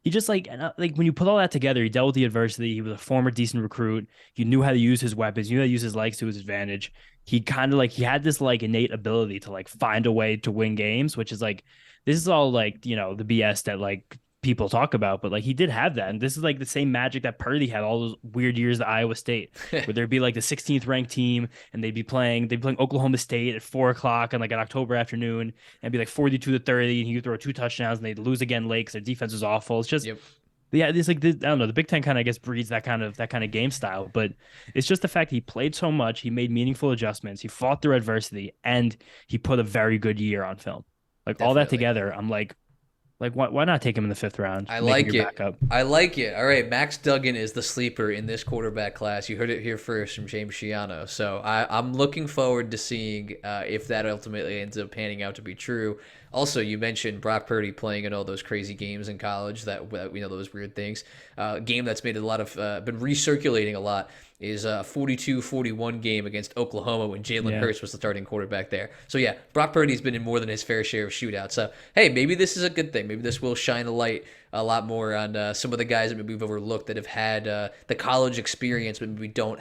just like when you put all that together, he dealt with the adversity. He was a former decent recruit. He knew how to use his weapons. He knew how to use his legs to his advantage. He kind of like he had this like innate ability to like find a way to win games, which is like this is all like, the BS that like people talk about, but like he did have that. And this is like the same magic that Purdy had all those weird years at Iowa State, where there'd be like the 16th ranked team and they'd be playing Oklahoma State at 4 o'clock on like an October afternoon and be like 42-30. And he would throw 2 touchdowns and they'd lose again late because their defense was awful. It's just, Yep, yeah, it's like, I don't know. The Big Ten kind of, I guess, breeds that kind of game style, but it's just the fact he played so much. He made meaningful adjustments. He fought through adversity and he put a very good year on film. Like all that definitely. together, I'm like why not take him in the 5th round, I make him like your it. backup? I like it. All right, Max Duggan is the sleeper in this quarterback class. You heard it here first from James Schiano. So I'm looking forward to seeing if that ultimately ends up panning out to be true. Also, you mentioned Brock Purdy playing in all those crazy games in college those weird things. Game that's made a lot of been recirculating a lot is a 42-41 game against Oklahoma when Jalen Yeah. Hurts was the starting quarterback there. So yeah, Brock Purdy's been in more than his fair share of shootouts. So hey, maybe this is a good thing. Maybe this will shine a light a lot more on some of the guys that maybe we've overlooked that have had the college experience, but maybe don't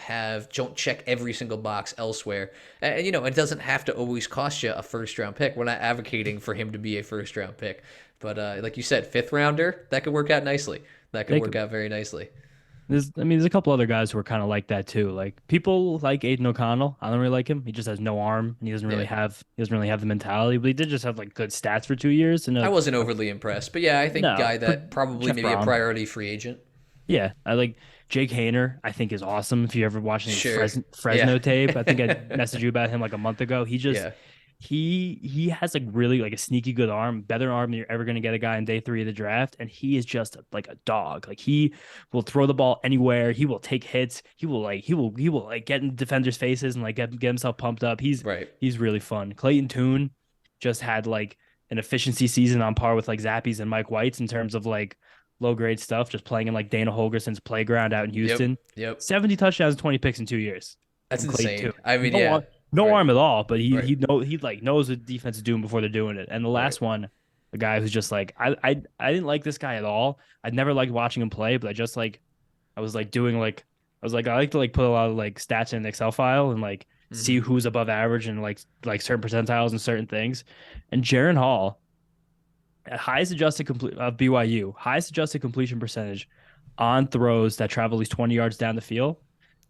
check every single box elsewhere. And it doesn't have to always cost you a first round pick. We're not advocating for him to be a first round pick, but like you said, fifth rounder that could work out nicely. That could They work could, out very nicely. there's a couple other guys who are kind of like that too. Like people like Aiden O'Connell. I don't really like him. He just has no arm and Yeah. he doesn't really have the mentality, but he did just have like good stats for 2 years and I wasn't overly impressed, but yeah, I think no, guy that probably Jeff maybe a Brom. priority free agent. Yeah, I like Jake Hayner. I think is awesome. If you ever watched any Sure. Yeah. Fresno tape, I think I messaged you about him like a month ago. He just Yeah. he has like really like a sneaky good arm, better arm than you're ever gonna get a guy in day 3 of the draft, and he is just like a dog. Like he will throw the ball anywhere. He will take hits. He will like get in defenders' faces and like get himself pumped up. Right. He's really fun. Clayton Tune just had like an efficiency season on par with like Zappies and Mike White's in terms of like low grade stuff, just playing in like Dana Holgerson's playground out in Yep. Houston. Yep. 70 touchdowns and 20 picks in 2 years That's from Clayton insane. Tune. I mean, No, yeah. no Right. arm at all, but he Right. he know he like knows what defense is doing before they're doing it. And the Right. last one, the guy who's just like I didn't like this guy at all. I'd never liked watching him play, but I was like doing like I was like I like to like put a lot of like stats in an Excel file and like see Hmm. who's above average and like certain percentiles and certain things. And Jaron Hall at highest adjusted complete of BYU, highest adjusted completion percentage on throws that travel at least 20 yards down the field,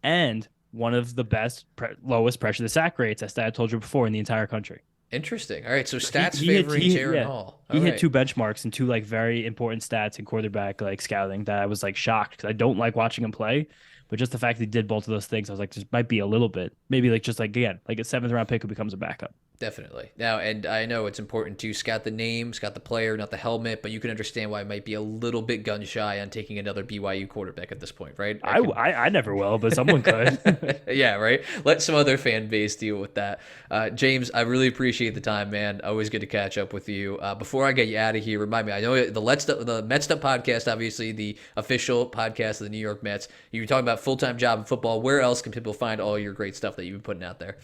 and one of the best lowest pressure to sack rates, as I told you before, in the entire country. Interesting. All right, so He stats he hit favoring he Jaron yeah. Hall. All He hit right. two benchmarks and two like very important stats in quarterback like scouting that I was like shocked because I don't like watching him play, but just the fact that he did both of those things, I was like, this might be a little bit, maybe like just like again, like a seventh round pick who becomes a backup. Definitely. Now, and I know it's important to scout the name, scout the player, not the helmet, but you can understand why I might be a little bit gun shy on taking another BYU quarterback at this point, right? I can. I never will, but someone could. Yeah, right. Let some other fan base deal with that. James, I really appreciate the time, man. Always good to catch up with you. Before I get you out of here, remind me. I know the Mets Up podcast, obviously the official podcast of the New York Mets. You were talking about full time job in football. Where else can people find all your great stuff that you've been putting out there?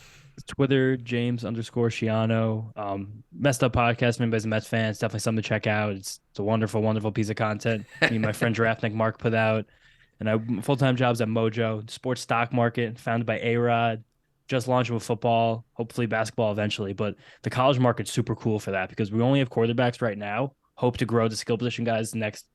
Twitter, James_Schiano. Messed up podcast, made by some Mets fans. Definitely something to check out. It's a wonderful, wonderful piece of content. Me and my friend Draftnik Mark put out. And I full time jobs at Mojo, sports stock market, founded by A-Rod. Just launching with football, hopefully basketball eventually. But the college market's super cool for that because we only have quarterbacks right now. Hope to grow the skill position guys the next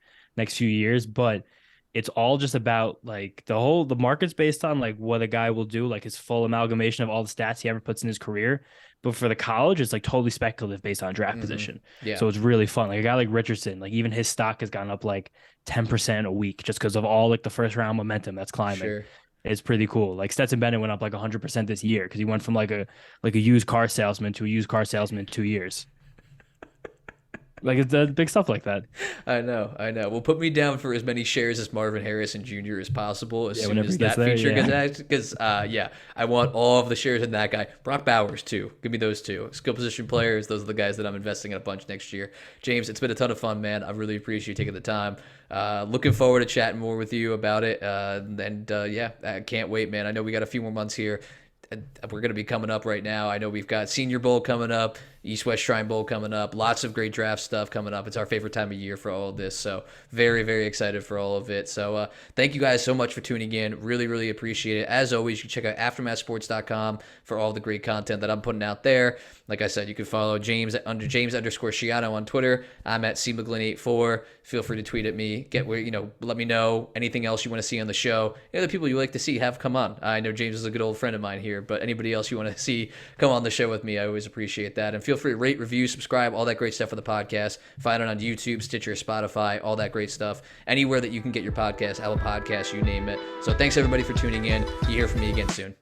few years, but it's all just about like the market's based on like what a guy will do, like his full amalgamation of all the stats he ever puts in his career. But for the college, it's like totally speculative based on draft position. Yeah, So it's really fun. Like a guy like Richardson, like even his stock has gone up like 10% a week just because of all like the first round momentum that's climbing. sure. It's pretty cool. Like Stetson Bennett went up like 100% this year because he went from like a used car salesman to a used car salesman in 2 years. Like it's big stuff like that. I know, I know. Well, put me down for as many shares as Marvin Harrison Jr. as possible as Yeah, soon whenever as he gets that there, feature yeah. gets out. Because, yeah, I want all of the shares in that guy. Brock Bowers, too. Give me those two. Skill position players, those are the guys that I'm investing in a bunch next year. James, it's been a ton of fun, man. I really appreciate you taking the time. Looking forward to chatting more with you about it. Yeah, I can't wait, man. I know we got a few more months here. We're going to be coming up right now. I know we've got Senior Bowl coming up, East West Shrine Bowl coming up, lots of great draft stuff coming up. It's our favorite time of year for all of this. So very, very excited for all of it. So thank you guys so much for tuning in. Really, really appreciate it. As always, you can check out aftermathsports.com for all the great content that I'm putting out there. Like I said, you can follow James under James_Schiano on Twitter. I'm at CMcGlynn84. Feel free to tweet at me. Let me know anything else you want to see on the show. Any other people you like to see have come on. I know James is a good old friend of mine here, but anybody else you want to see come on the show with me, I always appreciate that. And feel free to rate, review, subscribe, all that great stuff for the podcast. Find it on YouTube, Stitcher, Spotify, all that great stuff. Anywhere that you can get your podcast, Apple Podcasts, you name it. So thanks everybody for tuning in. You hear from me again soon.